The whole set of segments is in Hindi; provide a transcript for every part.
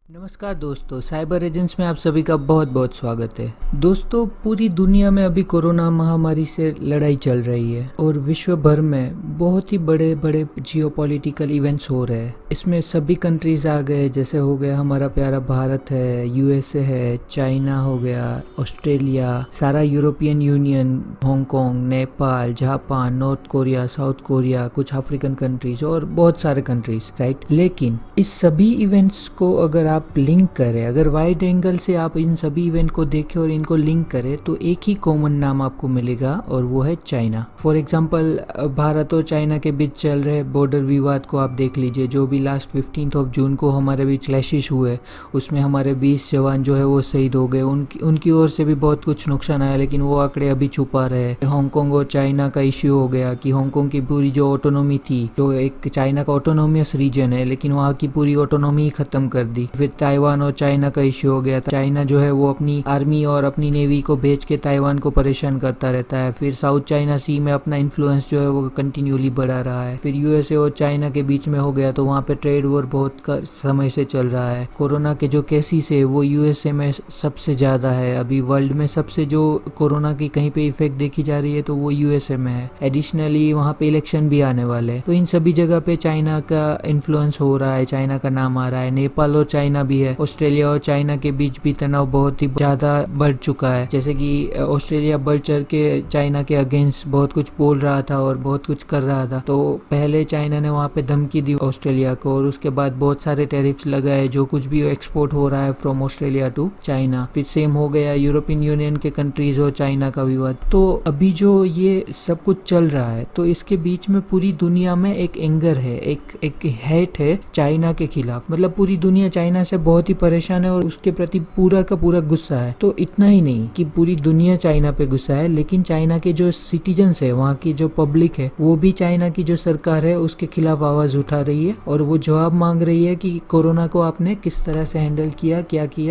नमस्कार दोस्तों, साइबर एजेंट्स में आप सभी का बहुत बहुत स्वागत है। दोस्तों, पूरी दुनिया में अभी कोरोना महामारी से लड़ाई चल रही है और विश्व भर में बहुत ही बड़े बड़े जियोपॉलिटिकल इवेंट्स हो रहे हैं। इसमें सभी कंट्रीज आ गए, जैसे हो गया हमारा प्यारा भारत है, यूएसए है, चाइना हो गया, ऑस्ट्रेलिया, सारा European union, Hong Kong, Nepal, Japan, north Korea, south Korea, कुछ अफ्रीकन कंट्रीज और बहुत सारे कंट्रीज, राइट। लेकिन इस सभी इवेंट्स को अगर आप लिंक करें, अगर वाइड एंगल से आप इन सभी इवेंट को देखें और इनको लिंक करें, तो एक ही कॉमन नाम आपको मिलेगा और वो है चाइना। फॉर एग्जांपल, भारत और चाइना के बीच चल रहे बॉर्डर विवाद को आप देख लीजिए। जो भी लास्ट 15 जून को हमारे बीच क्लैशेस हुए, उसमें हमारे 20 जवान जो है वो शहीद हो गए। उनकी ओर से भी बहुत कुछ नुकसान आया, लेकिन वो आंकड़े अभी छुपा रहे। हांगकांग और चाइना का इश्यू हो गया कि हांगकांग की पूरी जो ऑटोनॉमी थी, जो एक चाइना का ऑटोनॉमियस रीजन है, लेकिन वहाँ की पूरी ऑटोनॉमी ही खत्म कर दी। फिर ताइवान और चाइना का इश्यू हो गया था। चाइना जो है वो अपनी आर्मी और अपनी नेवी को भेज के ताइवान को परेशान करता रहता है। फिर साउथ चाइना सी में अपना इन्फ्लुएंस जो है वो कंटिन्यूली बढ़ा रहा है। फिर यूएसए और चाइना के बीच में हो गया, तो वहाँ पे ट्रेड वॉर बहुत समय से चल रहा है। कोरोना के जो केसेस है वो यूएसए में सबसे ज्यादा है। अभी वर्ल्ड में सबसे जो कोरोना की कहीं पे इफेक्ट देखी जा रही है तो वो यूएसए में है। एडिशनली वहाँ पे इलेक्शन भी आने वाले हैं, तो इन सभी जगह पे चाइना का इन्फ्लुएंस हो रहा है, चाइना का नाम आ रहा है। नेपाल और चाइना भी है। ऑस्ट्रेलिया और चाइना के बीच भी तनाव बहुत ही ज्यादा बढ़ चुका है। जैसे कि ऑस्ट्रेलिया बढ़ चढ़ के चाइना के अगेंस्ट बहुत कुछ बोल रहा था और बहुत कुछ कर रहा था। तो पहले चाइना ने वहाँ पे धमकी दी ऑस्ट्रेलिया को, और उसके बाद बहुत सारे टैरिफ्स लगाए जो कुछ भी एक्सपोर्ट हो रहा है फ्रॉम ऑस्ट्रेलिया टू चाइना। फिर सेम हो गया यूरोपियन यूनियन के कंट्रीज और चाइना का विवाद। तो अभी जो ये सब कुछ चल रहा है, तो इसके बीच में पूरी दुनिया में एक एंगर है, एक हेट है चाइना के खिलाफ। मतलब पूरी दुनिया चाइना से बहुत ही परेशान है और उसके प्रति पूरा का पूरा गुस्सा है। तो इतना ही नहीं कि पूरी दुनिया चाइना पे गुस्सा है, लेकिन चाइना के जो सिटीजन्स है, वहाँ की जो पब्लिक है, वो भी चाइना की जो सरकार है उसके खिलाफ आवाज उठा रही है और वो जवाब मांग रही है कि कोरोना को आपने किस तरह से हैंडल किया,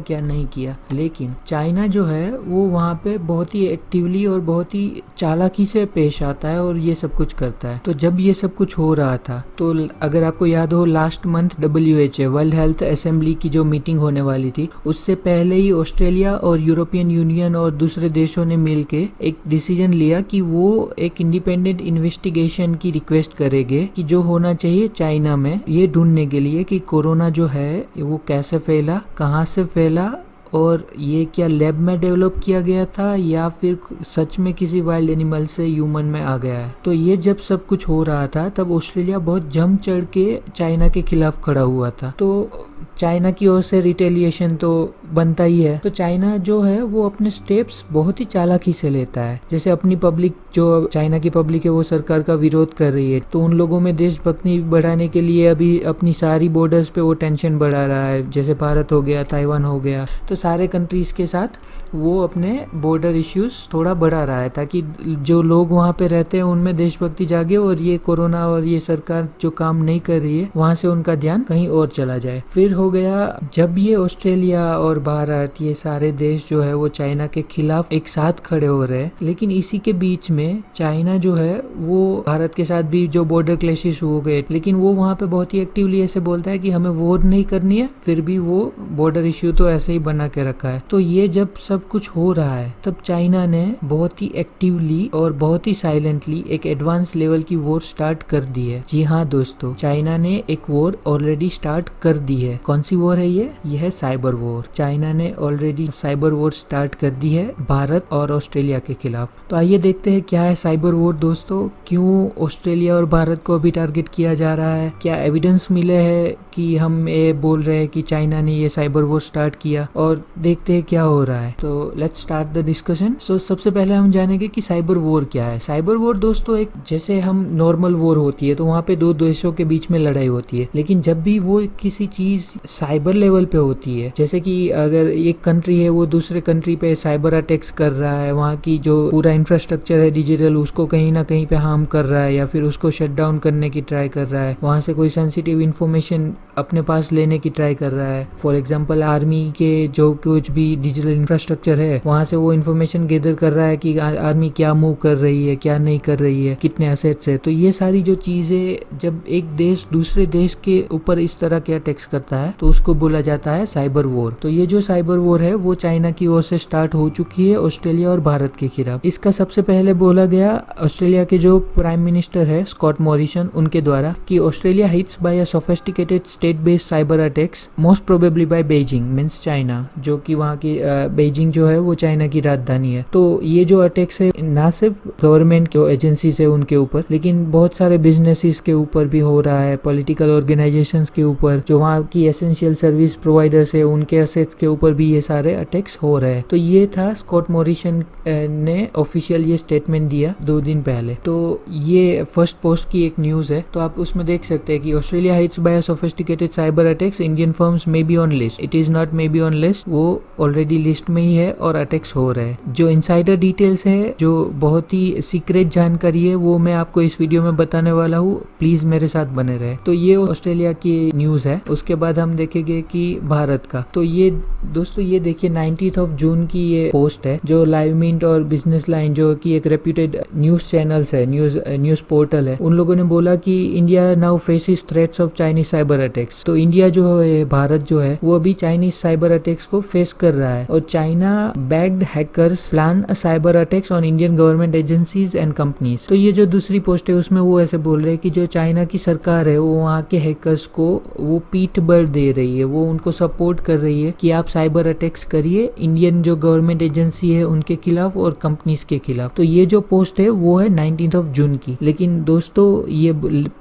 क्या नहीं किया। लेकिन चाइना जो है वो वहाँ पे बहुत ही एक्टिवली और बहुत ही चालाकी से पेश आता है और ये सब कुछ करता है। तो जब ये सब कुछ हो रहा था, तो अगर आपको याद हो, last month WHO world health assembly की जो मीटिंग होने वाली थी, उससे पहले ही ऑस्ट्रेलिया और यूरोपियन यूनियन और दूसरे देशों ने मिलके एक डिसीजन लिया कि वो एक इंडिपेंडेंट इन्वेस्टिगेशन की रिक्वेस्ट करेंगे कि जो होना चाहिए चाइना में, ये ढूंढने के लिए कि कोरोना जो है वो कैसे फैला, कहाँ से फैला, और ये क्या लैब में डेवलप किया गया था या फिर सच में किसी वाइल्ड एनिमल से ह्यूमन में आ गया है। तो ये जब सब कुछ हो रहा था, तब ऑस्ट्रेलिया बहुत जम चढ़ के चाइना के खिलाफ खड़ा हुआ था। तो चाइना की ओर से रिटेलिएशन तो बनता ही है। तो चाइना जो है वो अपने स्टेप्स बहुत ही चालाकी से लेता है। जैसे अपनी पब्लिक, जो चाइना की पब्लिक है, वो सरकार का विरोध कर रही है, तो उन लोगों में देशभक्ति बढ़ाने के लिए अभी अपनी सारी बॉर्डर्स पे वो टेंशन बढ़ा रहा है। जैसे भारत हो गया, ताइवान हो गया, तो सारे कंट्रीज के साथ वो अपने बॉर्डर इश्यूज थोड़ा बढ़ा रहा है, ताकि जो लोग वहाँ पे रहते हैं उनमें देशभक्ति जागे और ये कोरोना और ये सरकार जो काम नहीं कर रही है, वहाँ से उनका ध्यान कहीं और चला जाए। फिर हो गया, जब ये ऑस्ट्रेलिया और भारत, ये सारे देश जो है वो चाइना के खिलाफ एक साथ खड़े हो रहे हैं, लेकिन इसी के बीच में चाइना जो है वो भारत के साथ भी जो बॉर्डर क्लैशेस हो गए, लेकिन वो वहाँ पे बहुत ही एक्टिवली ऐसे बोलता है कि हमें वॉर नहीं करनी है, फिर भी वो बॉर्डर इश्यू तो ऐसे ही बना के रखा है। तो ये जब सब कुछ हो रहा है, तब चाइना ने बहुत ही एक्टिवली और बहुत ही साइलेंटली एक एडवांस लेवल की वॉर स्टार्ट कर दी है। जी हाँ दोस्तों, चाइना ने एक वॉर ऑलरेडी स्टार्ट कर दी है। कौन सी वॉर है ये है साइबर वॉर। चाइना ने ऑलरेडी साइबर वॉर स्टार्ट कर दी है भारत और ऑस्ट्रेलिया के खिलाफ। तो आइए देखते हैं क्या है साइबर वॉर दोस्तों, क्यों ऑस्ट्रेलिया और भारत को अभी टारगेट किया जा रहा है, क्या एविडेंस मिले हैं कि हम ये बोल रहे हैं कि चाइना ने ये साइबर वॉर स्टार्ट किया, और देखते हैं क्या हो रहा है। तो लेट्स स्टार्ट द डिस्कशन। सो सबसे पहले हम जानेंगे कि साइबर वॉर क्या है। साइबर वॉर दोस्तों, एक जैसे हम नॉर्मल वॉर होती है तो वहाँ पे दो देशों के बीच में लड़ाई होती है, लेकिन जब भी वो किसी चीज साइबर लेवल पे होती है, जैसे कि अगर एक कंट्री है वो दूसरे कंट्री पे साइबर अटैक्स कर रहा है, वहाँ की जो पूरा इंफ्रास्ट्रक्चर है डिजिटल उसको कहीं ना कहीं पे हार्म कर रहा है या फिर उसको शट डाउन करने की ट्राई कर रहा है, वहाँ से कोई सेंसिटिव इन्फॉर्मेशन अपने पास लेने की ट्राई कर रहा है। फॉर एग्जांपल आर्मी के जो कुछ भी डिजिटल इंफ्रास्ट्रक्चर है वहाँ से वो इन्फॉर्मेशन गैदर कर रहा है कि आर्मी क्या मूव कर रही है, क्या नहीं कर रही है, कितने एसेट्स है। तो ये सारी जो चीजें जब एक देश दूसरे देश के ऊपर इस तरह के अटैक्स करता है तो उसको बोला जाता है साइबर वॉर। तो ये जो साइबर वॉर है वो चाइना की ओर से स्टार्ट हो चुकी है ऑस्ट्रेलिया और भारत के खिलाफ। इसका सबसे पहले बोला गया ऑस्ट्रेलिया के जो प्राइम मिनिस्टर है स्कॉट मॉरिसन उनके द्वारा कि Australia hits by a sophisticated state based cyber attacks most probably by Beijing means China, जो कि वहाँ की बीजिंग जो है वो चाइना की राजधानी है। तो ये जो अटैक्स है ना सिर्फ गवर्नमेंट जो एजेंसीज है उनके ऊपर लेकिन बहुत सारे बिजनेसेस के ऊपर भी हो रहा है, पॉलिटिकल ऑर्गेनाइजेशंस के ऊपर, जो वहाँ की एसेंशियल सर्विस प्रोवाइडर्स है उनके एसेट्स के ऊपर भी ये सारे अटैक्स हो रहे हैं। तो ये था स्कॉट मॉरिसन ने ऑफिशियल ये स्टेटमेंट दिया 2 दिन पहले। तो ये फर्स्ट पोस्ट की एक न्यूज है, तो आप उसमें देख सकते हैं कि Australia hits by sophisticated cyber attacks, Indian firms may be on list. It is not may be on list, वो ऑलरेडी लिस्ट में ही है और अटैक्स हो रहे हैं। जो इनसाइडर डिटेल्स है, जो बहुत ही सीक्रेट जानकारी है, वो मैं आपको इस वीडियो में बताने वाला हूँ, प्लीज मेरे साथ बने रहे। तो ये ऑस्ट्रेलिया की न्यूज है। उसके बाद हम देखेंगे कि भारत का। तो ये दोस्तों ये देखिए 19 जून की ये पोस्ट है जो लाइव मिंट और बिजनेस लाइन जो कि एक रेप्यूटेड न्यूज चैनल्स है, न्यूज पोर्टल है, उन लोगों ने बोला कि India now faces threats of Chinese cyber attacks. तो इंडिया जो है, भारत जो है, वो अभी चाइनीज साइबर अटैक्स को फेस कर रहा है और China backed hackers plan cyber attacks on Indian government agencies and companies. तो ये जो दूसरी पोस्ट है उसमें वो ऐसे बोल रहे हैं कि जो चाइना की सरकार है वो वहाँ के हैकर्स को वो पीठ बल दे रही है, वो उनको सपोर्ट कर रही है कि आप साइबर अटैक्स करिए इंडियन जो गवर्नमेंट एजेंसी है उनके खिलाफ और कंपनीज के खिलाफ। तो ये जो पोस्ट है वो है 19 जून की। लेकिन दोस्तों ये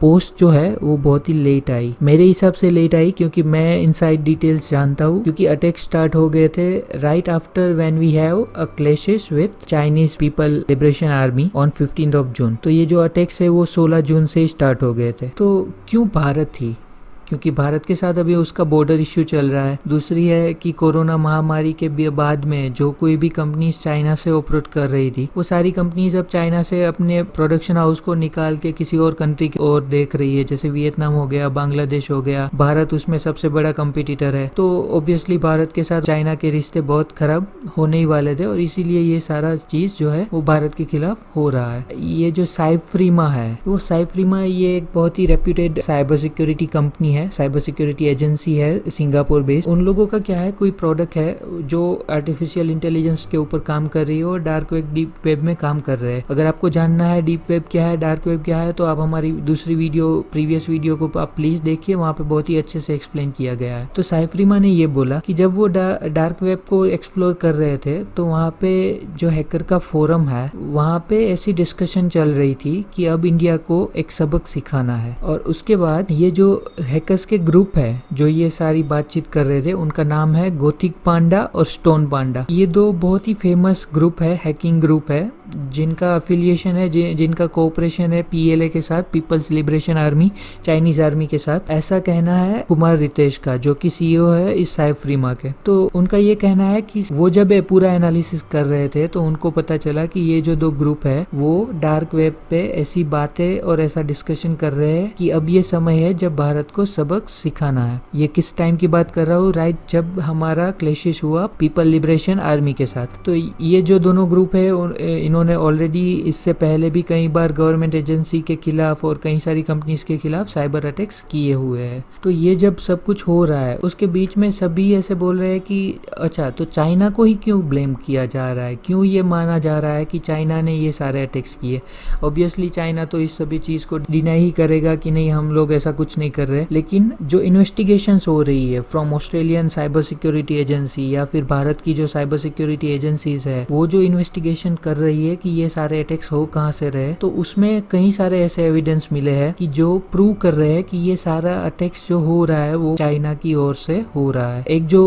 पोस्ट जो है वो बहुत ही लेट आई, मेरे हिसाब से लेट आई, क्योंकि मैं इनसाइड डिटेल्स जानता हूँ, क्योंकि अटैक स्टार्ट हो गए थे right after when we have a clashes with Chinese people liberation army on 15 June. तो ये जो अटैक्स है वो 16 जून से स्टार्ट हो गए थे। तो क्यों भारत थी? क्योंकि भारत के साथ अभी उसका बॉर्डर इश्यू चल रहा है। दूसरी है कि कोरोना महामारी के बाद में जो कोई भी कंपनीज चाइना से ऑपरेट कर रही थी वो सारी कंपनीज अब चाइना से अपने प्रोडक्शन हाउस को निकाल के किसी और कंट्री की ओर देख रही है, जैसे वियतनाम हो गया, बांग्लादेश हो गया। भारत उसमें सबसे बड़ा कंपिटिटर है। तो ऑब्वियसली भारत के साथ चाइना के रिश्ते बहुत खराब होने ही वाले थे और इसीलिए ये सारा चीज जो है वो भारत के खिलाफ हो रहा है। ये जो साइफ्रीमा है, वो साइफ्रीमा ये एक बहुत ही रेप्यूटेड साइबर सिक्योरिटी कंपनी है, साइबर सिक्योरिटी एजेंसी है सिंगापुर बेस्ड। उन लोगों का क्या है, कोई प्रोडक्ट है जो आर्टिफिशियल इंटेलिजेंस के ऊपर काम कर रही है और डार्क वेब, डीप वेब में काम कर रहे हैं। अगर आपको जानना है डीप वेब क्या है, डार्क वेब क्या है, तो आप हमारी दूसरी वीडियो, प्रीवियस वीडियो को आप प्लीज देखिए, वहाँ पे बहुत ही अच्छे से एक्सप्लेन किया गया है। तो साइफ्रीमा ने ये बोला कि जब वो डार्क वेब को एक्सप्लोर कर रहे थे तो वहाँ पे जो हैकर का फोरम है वहाँ पे ऐसी डिस्कशन चल रही थी कि अब इंडिया को एक सबक सिखाना है। और उसके बाद ये जो हैकर्स के ग्रुप है जो ये सारी बातचीत कर रहे थे, उनका नाम है गोथिक पांडा और स्टोन पांडा। ये दो बहुत ही फेमस ग्रुप है, हैकिंग ग्रुप है, जिनका अफिलिएशन है, जिनका कोऑपरेशन है पीएलए के साथ, people's liberation army, Chinese army के साथ। ऐसा कहना है कुमार रितेश का, जो कि सीईओ है इस साइफ्रीमा के। तो उनका ये कहना है कि वो जब पूरा एनालिसिस कर रहे थे तो उनको पता चला कि ये जो दो ग्रुप है वो डार्क वेब पे ऐसी बातें और ऐसा डिस्कशन कर रहे हैं कि अब ये समय है जब भारत को सबक सिखाना है। ये किस टाइम की बात कर रहा हूँ, राइट जब हमारा क्लैशेस हुआ पीपल लिबरेशन आर्मी के साथ। तो ये जो दोनों ग्रुप है इन्होंने ऑलरेडी इससे पहले भी कई बार गवर्नमेंट एजेंसी के खिलाफ और कई सारी कंपनीज के खिलाफ साइबर अटैक्स किए हुए हैं। तो ये जब सब कुछ हो रहा है उसके बीच में सभी ऐसे बोल रहे हैं कि अच्छा, तो चाइना को ही क्यों ब्लेम किया जा रहा है, क्यों ये माना जा रहा है कि चाइना ने ये सारे अटैक्स किए। ऑब्वियसली चाइना तो इस सभी चीज को डिनाई ही करेगा कि नहीं, हम लोग ऐसा कुछ नहीं कर रहे। लेकिन जो इन्वेस्टिगेशंस हो रही है from Australian cyber security agency या फिर भारत की जो साइबर सिक्योरिटी एजेंसीज है, वो जो इन्वेस्टिगेशन कर रही है कि ये सारे अटैक्स हो कहाँ से रहे, तो उसमें कई सारे ऐसे एविडेंस मिले हैं कि जो प्रूव कर रहे हैं कि ये सारा अटैक्स जो हो रहा है वो चाइना की ओर से हो रहा है। एक जो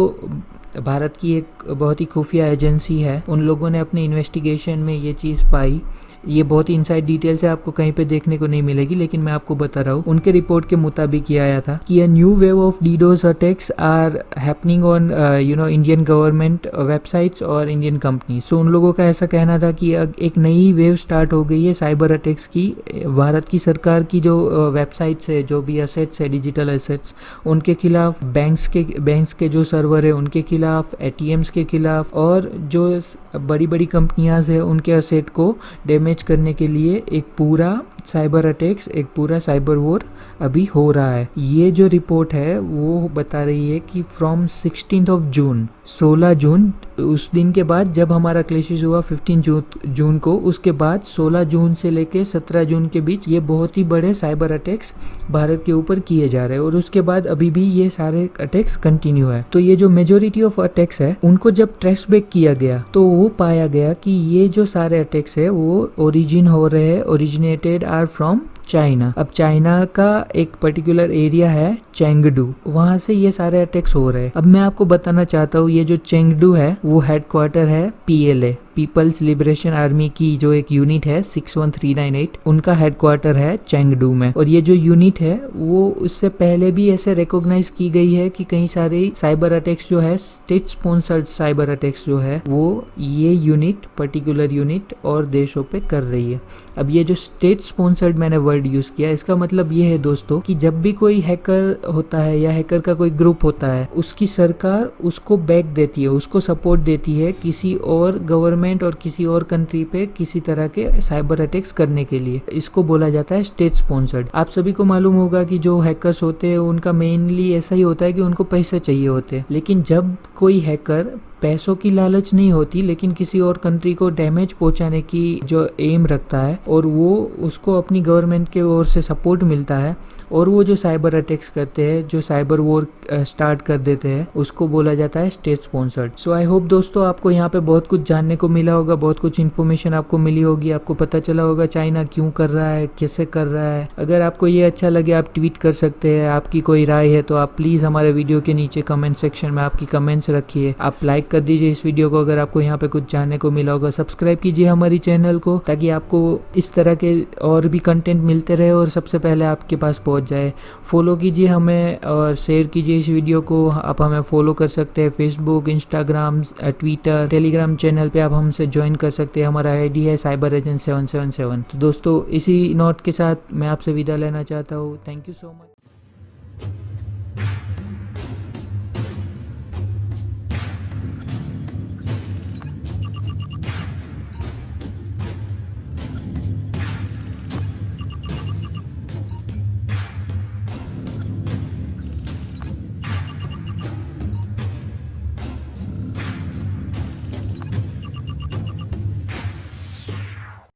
भारत की एक बहुत ही खुफिया एजेंसी है, उन लोगों ने अपने इन्वेस्टिगेशन में ये चीज पाई ये बहुत ही इनसाइड डिटेल से आपको कहीं पे देखने को नहीं मिलेगी, लेकिन मैं आपको बता रहा हूँ। उनके रिपोर्ट के मुताबिक ये आया था कि a new wave of DDoS attacks are happening on Indian government websites और इंडियन कंपनी। सो उन लोगों का ऐसा कहना था कि एक नई वेव स्टार्ट हो गई है साइबर अटैक्स की। भारत की सरकार की जो वेबसाइट्स है, जो भी असेट्स है, डिजिटल असेट्स, उनके खिलाफ, बैंक्स के जो सर्वर है उनके खिलाफ, एटीएम्स के खिलाफ, और जो बड़ी बड़ी कंपनियां है उनके असेट को डैमेज करने के लिए एक पूरा साइबर अटैक्स, एक पूरा साइबर वॉर अभी हो रहा है। ये जो रिपोर्ट है वो बता रही है कि फ्रॉम 16 ऑफ जून, 16 जून, उस दिन के बाद जब हमारा क्लैशेस हुआ 15 जून को, उसके बाद 16 जून से लेके 17 जून के बीच ये बहुत ही बड़े साइबर अटैक्स भारत के ऊपर किए जा रहे हैं, और उसके बाद अभी भी ये सारे अटैक्स कंटिन्यू है। तो ये जो मेजोरिटी ऑफ अटैक्स है उनको जब ट्रेस बैक किया गया तो वो पाया गया कि ये जो सारे अटैक्स है वो ओरिजिनेटेड आर फ्रॉम चाइना। अब चाइना का एक पर्टिकुलर एरिया है चेंगडू, वहां से ये सारे अटैक्स हो रहे हैं। अब मैं आपको बताना चाहता हूँ, ये जो चेंगडू है वो हेडक्वार्टर है पीएलए, पीपल्स लिबरेशन आर्मी की जो एक यूनिट है 61398, उनका हेडक्वार्टर है चेंगडू में। और ये जो यूनिट है वो उससे पहले भी ऐसे रिकॉग्नाइज की गई है कि कई सारे साइबर अटैक्स जो है, स्टेट स्पॉन्सर्ड साइबर अटैक्स जो है, वो ये यूनिट, पर्टिकुलर यूनिट और देशों पे कर रही है। अब ये जो स्टेट स्पॉन्सर्ड मैंने वर्ड यूज किया, इसका मतलब ये है दोस्तों कि जब भी कोई हैकर होता है या हैकर का कोई ग्रुप होता है, उसकी सरकार उसको बैक देती है, उसको सपोर्ट देती है किसी और गवर्नमेंट और किसी और कंट्री पे किसी तरह के साइबर अटैक्स करने के लिए। इसको बोला जाता है स्टेट स्पॉन्सर्ड। आप सभी को मालूम होगा कि जो हैकर्स होते हैं उनका मेनली ऐसा ही होता है कि उनको पैसे चाहिए होते हैं, लेकिन जब कोई हैकर, पैसों की लालच नहीं होती लेकिन किसी और कंट्री को डैमेज पहुंचाने की जो एम रखता है और वो उसको अपनी गवर्नमेंट के ओर से सपोर्ट मिलता है, और वो जो साइबर अटैक्स करते हैं, जो साइबर वॉर स्टार्ट कर देते हैं, उसको बोला जाता है state sponsored. So I hope दोस्तों आपको यहाँ पे बहुत कुछ जानने को मिला होगा, बहुत कुछ इन्फॉर्मेशन आपको मिली होगी, आपको पता चला होगा चाइना क्यों कर रहा है, कैसे कर रहा है। अगर आपको ये अच्छा लगे आप ट्वीट कर सकते हैं, आपकी कोई राय है तो आप प्लीज़ हमारे वीडियो के नीचे कमेंट सेक्शन में आपकी कमेंट्स रखिए। आप लाइक कर दीजिए इस वीडियो को अगर आपको यहाँ पे कुछ जानने को मिला होगा। सब्सक्राइब कीजिए हमारी चैनल को ताकि आपको इस तरह के और भी कंटेंट मिलते रहे और सबसे पहले आपके पास पहुँच जाए। फॉलो कीजिए हमें और शेयर कीजिए इस वीडियो को। आप हमें फॉलो कर सकते हैं Facebook, Instagram, Twitter, Telegram channel पे आप हमसे ज्वाइन कर सकते हैं। हमारा आईडी है साइबर एजेंट 777। तो दोस्तों इसी नोट के साथ मैं आपसे विदा लेना चाहता हूँ। Thank you so much.